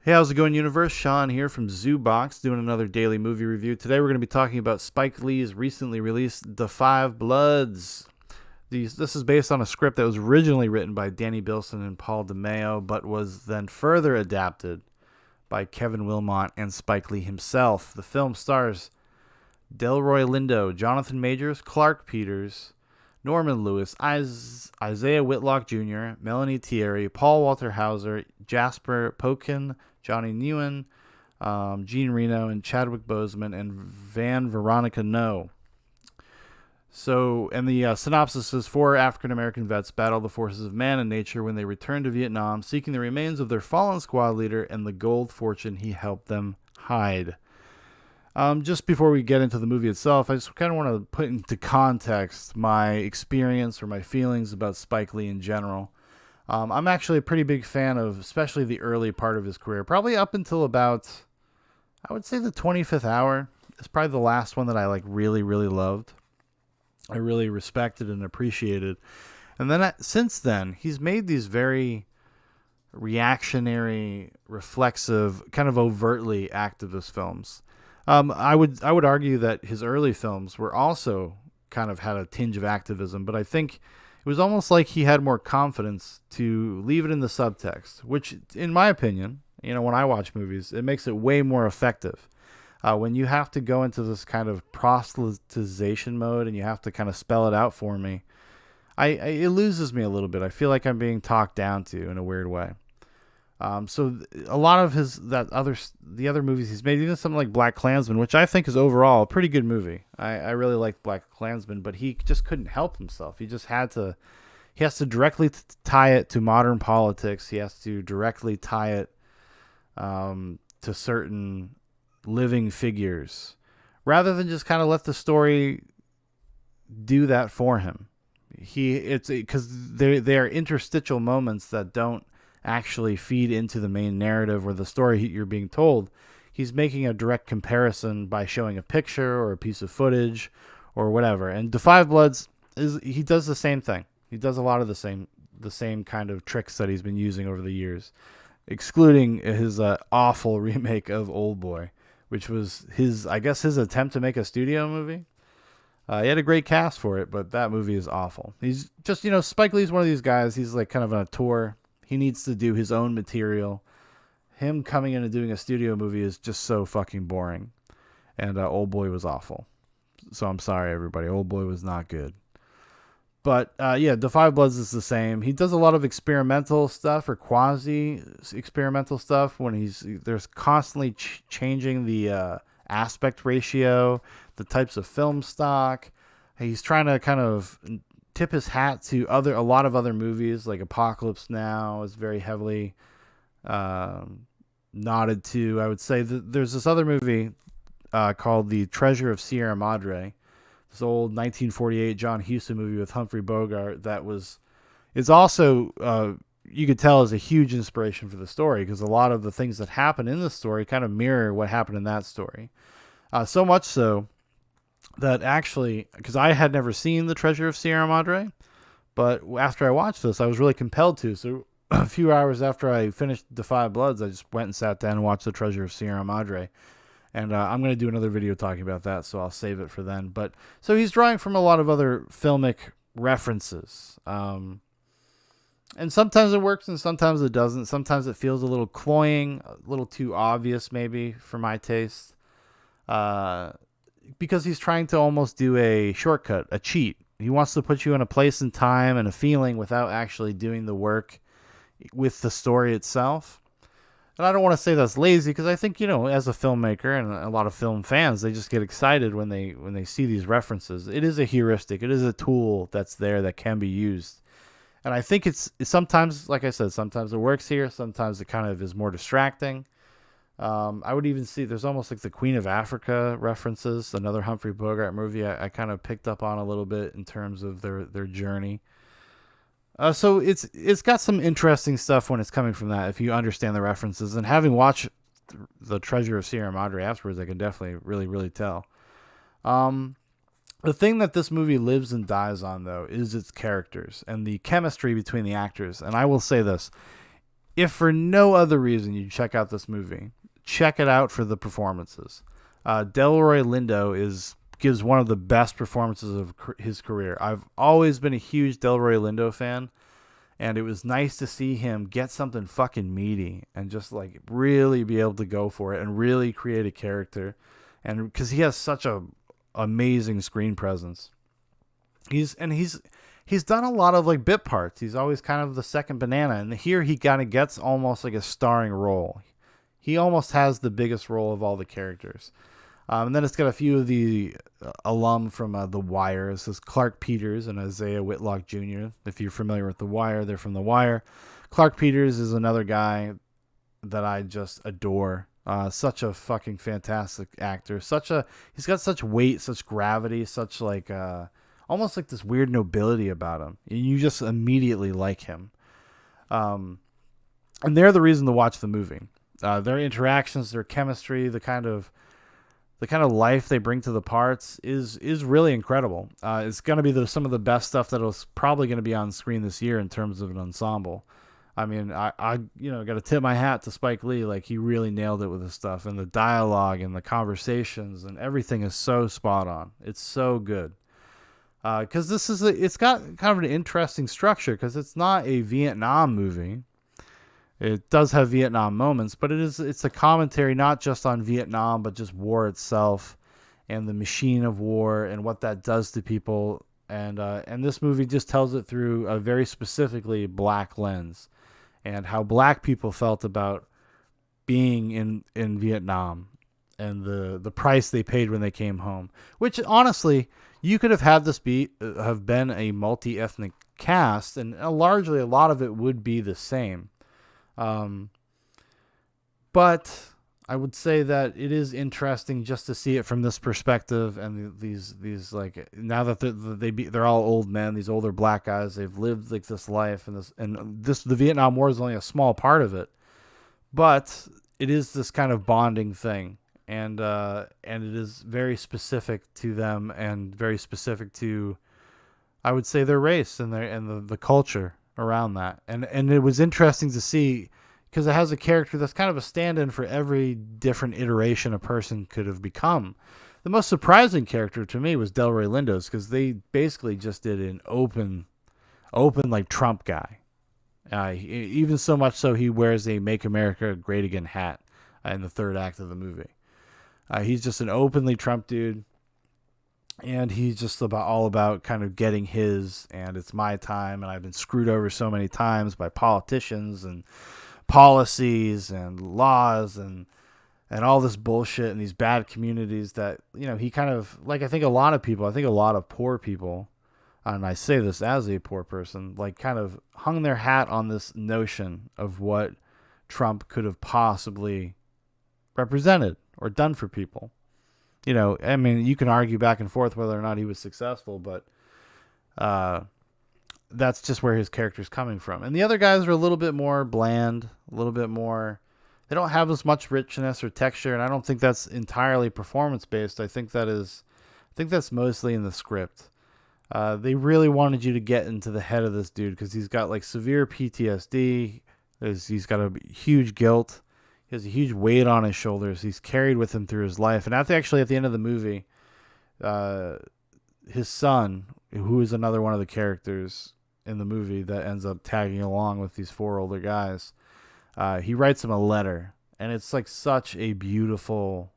Hey, how's it going, Universe? Shaun here from ZooBox doing another daily movie review. Today we're going to be talking about Spike Lee's recently released The Five Bloods. This is based on a script that was originally written by Danny Bilson and Paul DeMeo, but was then further adapted by Kevin Wilmot and Spike Lee himself. The film stars Delroy Lindo, Jonathan Majors, Clark Peters, Norman Lewis, Isaiah Whitlock Jr., Melanie Thierry, Paul Walter Hauser, Jasper Pokin, Johnny Newen, Gene Reno, and Chadwick Boseman, and Van Veronica No. And the synopsis is four African American vets battle the forces of man and nature when they return to Vietnam, seeking the remains of their fallen squad leader and the gold fortune he helped them hide. Just before we get into the movie itself, I just kind of want to put into context my experience or my feelings about Spike Lee in general. I'm actually a pretty big fan of especially the early part of his career, probably up until about, I would say, the 25th hour. It's probably the last one that I really, really loved. I really respected and appreciated. And then since then, he's made these very reactionary, reflexive, kind of overtly activist films. I would argue that his early films were also kind of had a tinge of activism, but I think it was almost like he had more confidence to leave it in the subtext, which, in my opinion, when I watch movies, it makes it way more effective. When you have to go into this kind of proselytization mode and you have to kind of spell it out for me, it loses me a little bit. I feel like I'm being talked down to in a weird way. A lot of the other movies he's made, even something like Black Klansman, which I think is overall a pretty good movie. I really liked Black Klansman, but he just couldn't help himself. He has to directly tie it to modern politics. He has to directly tie it to certain living figures, rather than just kind of let the story do that for him. It's because they are interstitial moments that don't actually feed into the main narrative or the story you're being told. He's making a direct comparison by showing a picture or a piece of footage or whatever. And The Five Bloods he does the same thing. He does a lot of the same kind of tricks that he's been using over the years, excluding his awful remake of Old Boy, which was his attempt to make a studio movie. He had a great cast for it, but that movie is awful. He's just, Spike Lee's one of these guys. He's like kind of on a tour. He needs to do his own material. Him coming in and doing a studio movie is just so fucking boring. And Old Boy was awful. So I'm sorry, everybody. Old Boy was not good. But The Five Bloods is the same. He does a lot of experimental stuff or quasi-experimental stuff when there's constantly changing the aspect ratio, the types of film stock. He's trying to kind of tip his hat to a lot of other movies, like Apocalypse Now is very heavily nodded to. I would say that there's this other movie called The Treasure of Sierra Madre, this old 1948 John Huston movie with Humphrey Bogart is also you could tell is a huge inspiration for the story, because a lot of the things that happen in the story kind of mirror what happened in that story. So much so that actually, because I had never seen The Treasure of Sierra Madre, but after I watched this, I was really compelled to. So a few hours after I finished The Five Bloods, I just went and sat down and watched The Treasure of Sierra Madre. And I'm going to do another video talking about that, so I'll save it for then. But so he's drawing from a lot of other filmic references. And sometimes it works and sometimes it doesn't. Sometimes it feels a little cloying, a little too obvious maybe for my taste. Because he's trying to almost do a shortcut, a cheat. He wants to put you in a place and time and a feeling without actually doing the work with the story itself. And I don't want to say that's lazy, because I think, as a filmmaker and a lot of film fans, they just get excited when they see these references. It is a heuristic. It is a tool that's there that can be used. And I think it's sometimes, like I said, sometimes it works here. Sometimes it kind of is more distracting. I would even see there's almost like the Queen of Africa references, another Humphrey Bogart movie I kind of picked up on a little bit in terms of their journey. So it's got some interesting stuff when it's coming from that, if you understand the references. And having watched The Treasure of Sierra Madre afterwards, I can definitely really, really tell. The thing that this movie lives and dies on, though, is its characters and the chemistry between the actors. And I will say this. if for no other reason you check out this movie, check it out for the performances. Delroy Lindo gives one of the best performances of his career. I've always been a huge Delroy Lindo fan, and it was nice to see him get something fucking meaty and just like really be able to go for it and really create a character, and because he has such a amazing screen presence. He's done a lot of like bit parts. He's always kind of the second banana, and here he kind of gets almost like a starring role. He almost has the biggest role of all the characters. And then it's got a few of the alum from The Wire. This is Clark Peters and Isaiah Whitlock Jr. If you're familiar with The Wire, they're from The Wire. Clark Peters is another guy that I just adore. Such a fucking fantastic actor. He's got such weight, such gravity, such like almost like this weird nobility about him. You just immediately like him. And they're the reason to watch the movie. Their interactions, their chemistry, the kind of life they bring to the parts is really incredible. It's going to be some of the best stuff that'll probably going to be on screen this year in terms of an ensemble. I mean, I got to tip my hat to Spike Lee. Like, he really nailed it with his stuff, and the dialogue and the conversations and everything is so spot on. It's so good. Because it's got kind of an interesting structure, because it's not a Vietnam movie. It does have Vietnam moments, but it's a commentary not just on Vietnam, but just war itself and the machine of war and what that does to people. And this movie just tells it through a very specifically black lens, and how black people felt about being in Vietnam and the price they paid when they came home. Which honestly, you could have had this have been a multi-ethnic cast, and largely a lot of it would be the same. But I would say that it is interesting just to see it from this perspective, and these like, now that they're all old men, these older black guys, they've lived like this life, and the Vietnam War is only a small part of it, but it is this kind of bonding thing, and it is very specific to them and very specific to, I would say, their race and the culture around that. And it was interesting to see, because it has a character that's kind of a stand-in for every different iteration a person could have become. The most surprising character to me was Delroy Lindo's, because they basically just did an open like Trump guy. Even so much so he wears a Make America Great Again hat in the third act of the movie. He's just an openly Trump dude. And he's just all about kind of getting his, and it's my time, and I've been screwed over so many times by politicians and policies and laws and all this bullshit and these bad communities that, he kind of, like, I think a lot of poor people, and I say this as a poor person, like, kind of hung their hat on this notion of what Trump could have possibly represented or done for people. I mean, you can argue back and forth whether or not he was successful, but that's just where his character's coming from. And the other guys are a little bit more bland, a little bit more, they don't have as much richness or texture, and I don't think that's entirely performance-based. I think that's mostly in the script. They really wanted you to get into the head of this dude, because he's got like severe PTSD, he's got a huge guilt. He has a huge weight on his shoulders. He's carried with him through his life. And at the end of the movie, his son, who is another one of the characters in the movie that ends up tagging along with these four older guys, he writes him a letter. And it's like such a beautiful,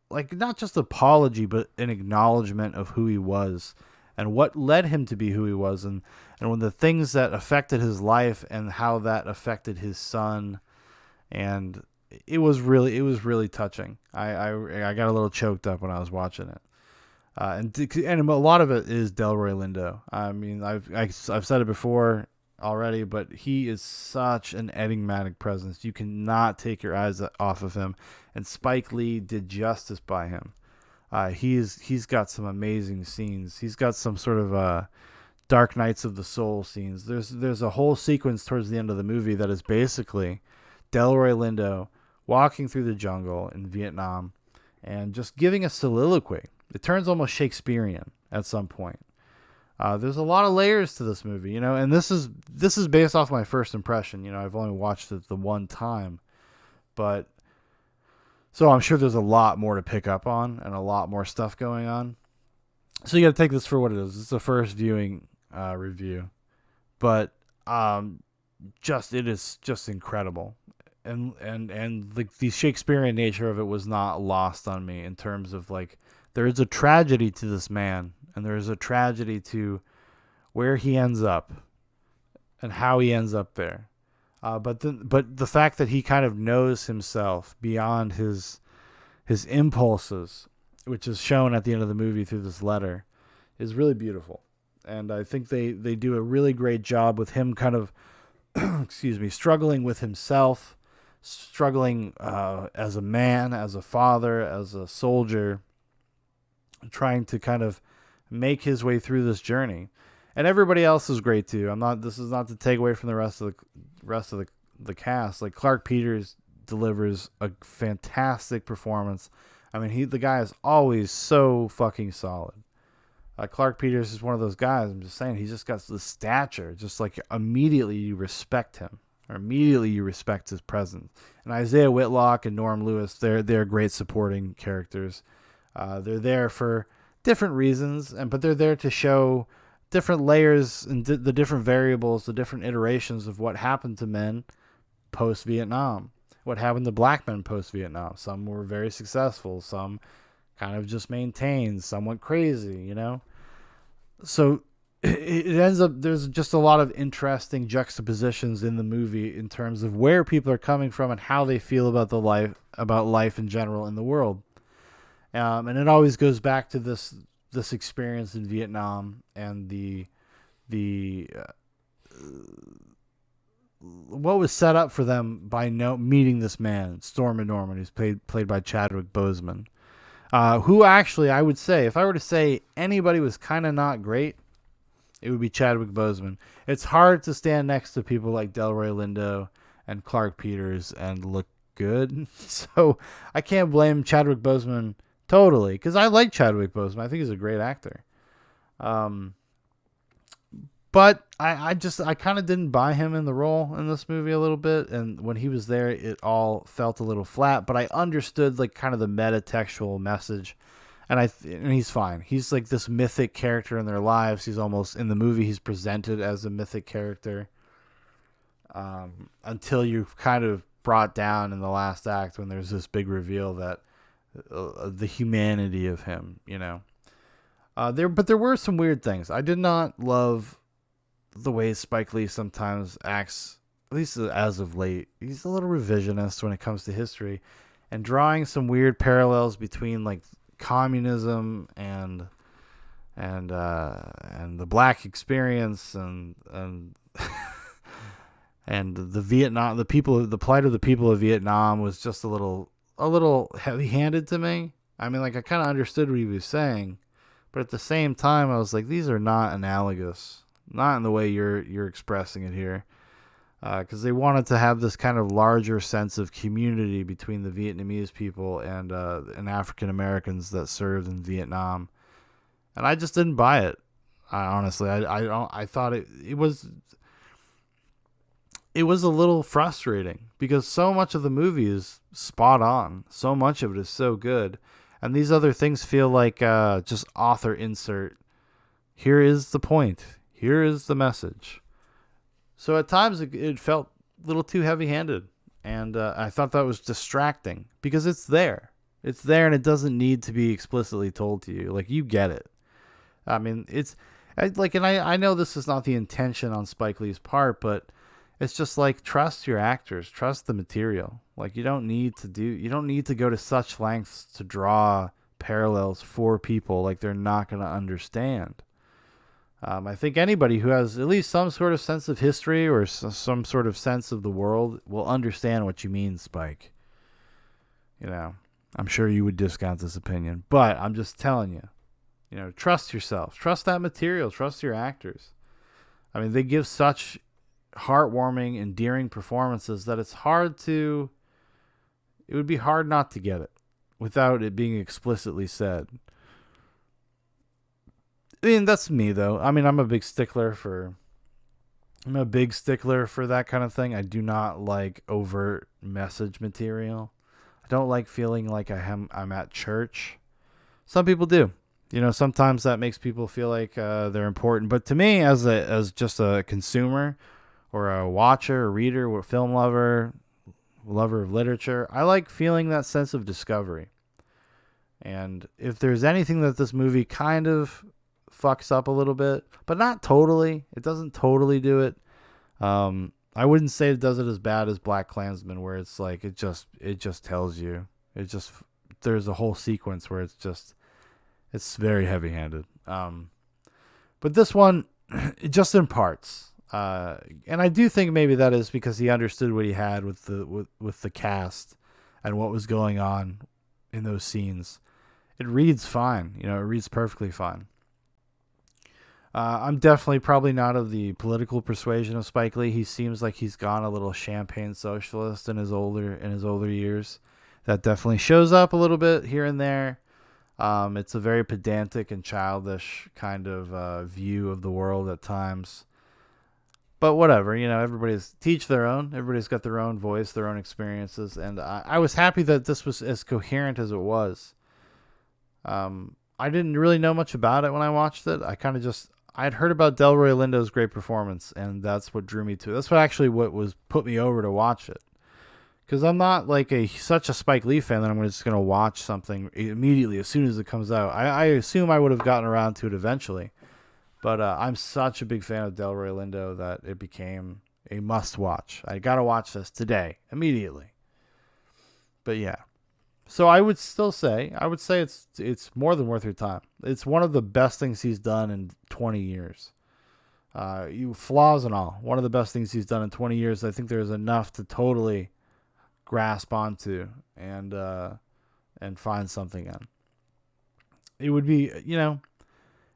like, not just apology, but an acknowledgement of who he was and what led him to be who he was. And when the things that affected his life and how that affected his son. And it was really touching. I got a little choked up when I was watching it, and a lot of it is Delroy Lindo. I mean, I've said it before already, but he is such an enigmatic presence. You cannot take your eyes off of him, and Spike Lee did justice by him. He's got some amazing scenes. He's got some sort of Dark Nights of the Soul scenes. There's a whole sequence towards the end of the movie that is basically Delroy Lindo walking through the jungle in Vietnam and just giving a soliloquy. It turns almost Shakespearean at some point. There's a lot of layers to this movie, you know, and this is based off my first impression. You know, I've only watched it the one time, but so I'm sure there's a lot more to pick up on and a lot more stuff going on. So you got to take this for what it is. It's a first viewing review, but it is just incredible, and the Shakespearean nature of it was not lost on me in terms of like there is a tragedy to this man, and there is a tragedy to where he ends up and how he ends up there. But the fact that he kind of knows himself beyond his impulses, which is shown at the end of the movie through this letter, is really beautiful. And I think they do a really great job with him kind of, excuse me, struggling with himself, struggling as a man, as a father, as a soldier, trying to kind of make his way through this journey. And everybody else is great too. This is not to take away from the rest of the cast. Like Clark Peters delivers a fantastic performance. I mean, the guy is always so fucking solid. Clark Peters is one of those guys. I'm just saying, he's just got the stature. Just like immediately you respect him, or immediately you respect his presence. And Isaiah Whitlock and Norm Lewis, they're great supporting characters. They're there for different reasons, but they're there to show different layers and the different variables, the different iterations of what happened to men post-Vietnam, what happened to black men post-Vietnam. Some were very successful, some kind of just maintained, some went crazy, you know? So it ends up, there's just a lot of interesting juxtapositions in the movie in terms of where people are coming from and how they feel about life in general in the world. And it always goes back to this experience in Vietnam and the what was set up for them by meeting this man, Stormin' Norman, who's played by Chadwick Boseman, who actually, I would say, if I were to say anybody was kind of not great, it would be Chadwick Boseman. It's hard to stand next to people like Delroy Lindo and Clark Peters and look good. So I can't blame Chadwick Boseman totally, because I like Chadwick Boseman. I think he's a great actor. But I kind of didn't buy him in the role in this movie a little bit. And when he was there, it all felt a little flat. But I understood like kind of the metatextual message. And he's fine. He's like this mythic character in their lives. He's almost, in the movie, he's presented as a mythic character. Until you're kind of brought down in the last act when there's this big reveal that the humanity of him, you know. But there were some weird things. I did not love the way Spike Lee sometimes acts, at least as of late. He's a little revisionist when it comes to history, and drawing some weird parallels between like communism and the black experience and and the plight of the people of Vietnam was just a little heavy-handed to me. I mean, like, I kind of understood what he was saying, but at the same time, I was like, these are not analogous, not in the way you're expressing it here, because they wanted to have this kind of larger sense of community between the Vietnamese people and African Americans that served in Vietnam, and I just didn't buy it. Honestly, I thought it was a little frustrating because so much of the movie is spot on. So much of it is so good. And these other things feel like just author insert. Here is the point. Here is the message. So at times it felt a little too heavy-handed. And I thought that was distracting because it's there. It's there and it doesn't need to be explicitly told to you. Like, you get it. I mean, I know this is not the intention on Spike Lee's part, but it's just like, trust your actors, trust the material. Like, you don't need to go to such lengths to draw parallels for people like they're not going to understand. I think anybody who has at least some sort of sense of history or some sort of sense of the world will understand what you mean, Spike. You know, I'm sure you would discount this opinion, but I'm just telling you, you know, trust yourself, trust that material, trust your actors. I mean, they give such heartwarming, endearing performances that it would be hard not to get it without it being explicitly said. I mean, that's me though. I mean, I'm a big stickler for that kind of thing. I do not like overt message material. I don't like feeling like I'm at church. Some people do. You know, sometimes that makes people feel like they're important. But to me, as just a consumer or a watcher, a reader, or a film lover of literature, I like feeling that sense of discovery. And if there's anything that this movie kind of fucks up a little bit, but not totally, it doesn't totally do it. I wouldn't say it does it as bad as Black Klansman, where it's like it just tells you. There's a whole sequence where it's very heavy-handed. But this one, just in parts. And I do think maybe that is because he understood what he had with the cast and what was going on in those scenes. It reads fine. You know, it reads perfectly fine. I'm definitely probably not of the political persuasion of Spike Lee. He seems like he's gone a little champagne socialist in his older years. That definitely shows up a little bit here and there. It's a very pedantic and childish kind of view of the world at times. But whatever, you know, everybody's teach their own. Everybody's got their own voice, their own experiences, and I was happy that this was as coherent as it was. I didn't really know much about it when I watched it. I'd heard about Delroy Lindo's great performance, and that's what drew me to it. That's what was put me over to watch it. Because I'm not like such a Spike Lee fan that I'm just going to watch something immediately as soon as it comes out. I assume I would have gotten around to it eventually. But I'm such a big fan of Delroy Lindo that it became a must-watch. I got to watch this today, immediately. But yeah. So I would say it's more than worth your time. It's one of the best things he's done in 20 years. Flaws and all, one of the best things he's done in 20 years. I think there's enough to totally grasp onto and find something in. It would be, you know,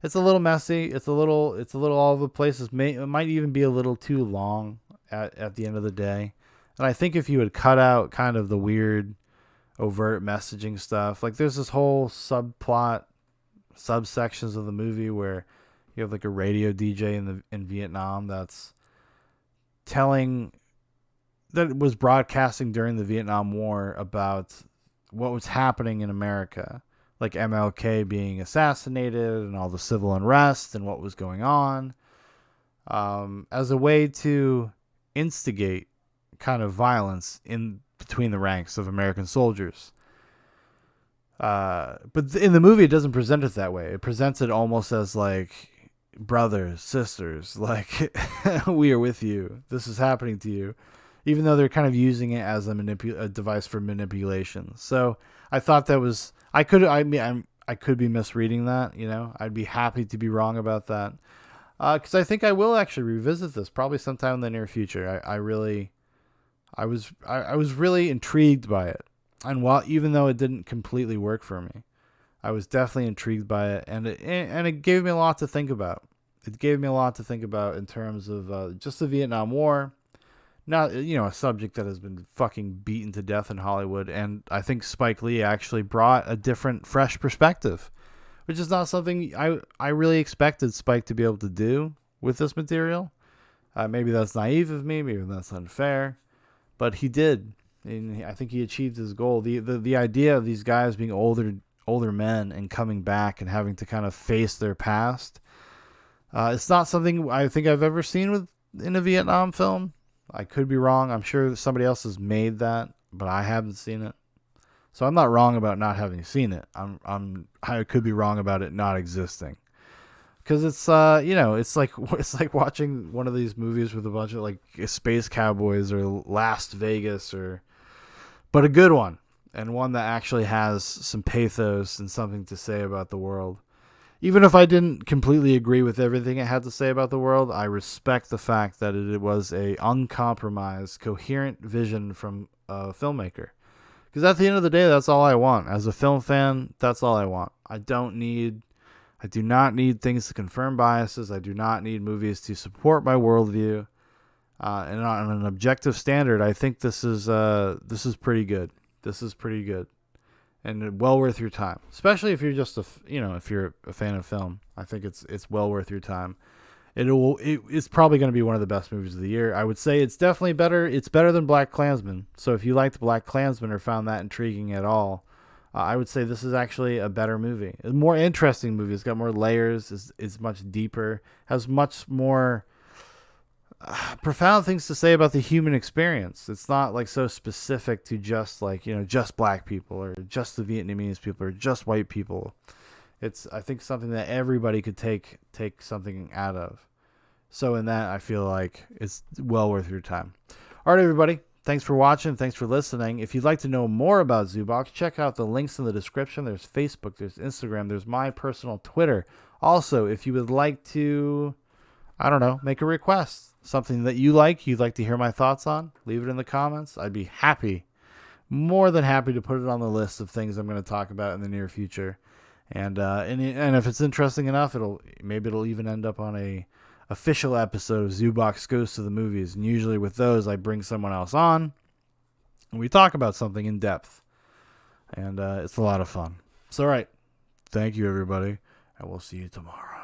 it's a little messy. It's a little all over the place. It might even be a little too long at the end of the day. And I think if you had cut out kind of the weird overt messaging stuff, like there's this whole subsections of the movie where you have like a radio DJ in Vietnam that's telling that was broadcasting during the Vietnam War about what was happening in America, like MLK being assassinated and all the civil unrest and what was going on, as a way to instigate kind of violence in between the ranks of American soldiers. But in the movie, it doesn't present it that way. It presents it almost as like brothers, sisters, like we are with you. This is happening to you, even though they're kind of using it as a device for manipulation. So I thought that was I could be misreading that. You know, I'd be happy to be wrong about that, because I think I will actually revisit this probably sometime in the near future. I was really intrigued by it, and even though it didn't completely work for me, I was definitely intrigued by it, and it gave me a lot to think about. It gave me a lot to think about in terms of just the Vietnam War, not, you know, a subject that has been fucking beaten to death in Hollywood, and I think Spike Lee actually brought a different, fresh perspective, which is not something I really expected Spike to be able to do with this material. Maybe that's naive of me, maybe that's unfair. But he did, and I think he achieved his goal. The idea of these guys being older men and coming back and having to kind of face their past, it's not something I think I've ever seen in a Vietnam film. I could be wrong. I'm sure somebody else has made that, but I haven't seen it. So I'm not wrong about not having seen it. I could be wrong about it not existing. Because it's you know, it's like watching one of these movies with a bunch of like space cowboys or Las Vegas, but a good one, and one that actually has some pathos and something to say about the world. Even if I didn't completely agree with everything it had to say about the world, I respect the fact that it was a uncompromised, coherent vision from a filmmaker. Because at the end of the day, that's all I want. As a film fan, that's all I want. I do not need things to confirm biases. I do not need movies to support my worldview. And on an objective standard, I think this is pretty good. This is pretty good. and well worth your time, especially if you're just if you're a fan of film. I think it's well worth your time. It's probably going to be one of the best movies of the year. I would say it's definitely better. It's better than Black Klansman. So if you liked Black Klansman or found that intriguing at all, I would say this is actually a better movie, a more interesting movie. It's got more layers. Is much deeper. Has much more profound things to say about the human experience. It's not like so specific to just just black people or just the Vietnamese people or just white people. It's, I think, something that everybody could take something out of. So in that, I feel like it's well worth your time. All right, everybody. Thanks for watching. Thanks for listening. If you'd like to know more about Zoobox, check out the links in the description. There's Facebook, there's Instagram, there's my personal Twitter. Also, if you would like to, I don't know, make a request, something that you'd like to hear my thoughts on, leave it in the comments. I'd be happy, more than happy to put it on the list of things I'm going to talk about in the near future. And if it's interesting enough, it'll even end up on a official episode of Zoobox Goes to the Movies. And usually with those, I bring someone else on and we talk about something in depth. And it's a lot of fun. So, all right. Thank you, everybody. And we'll see you tomorrow.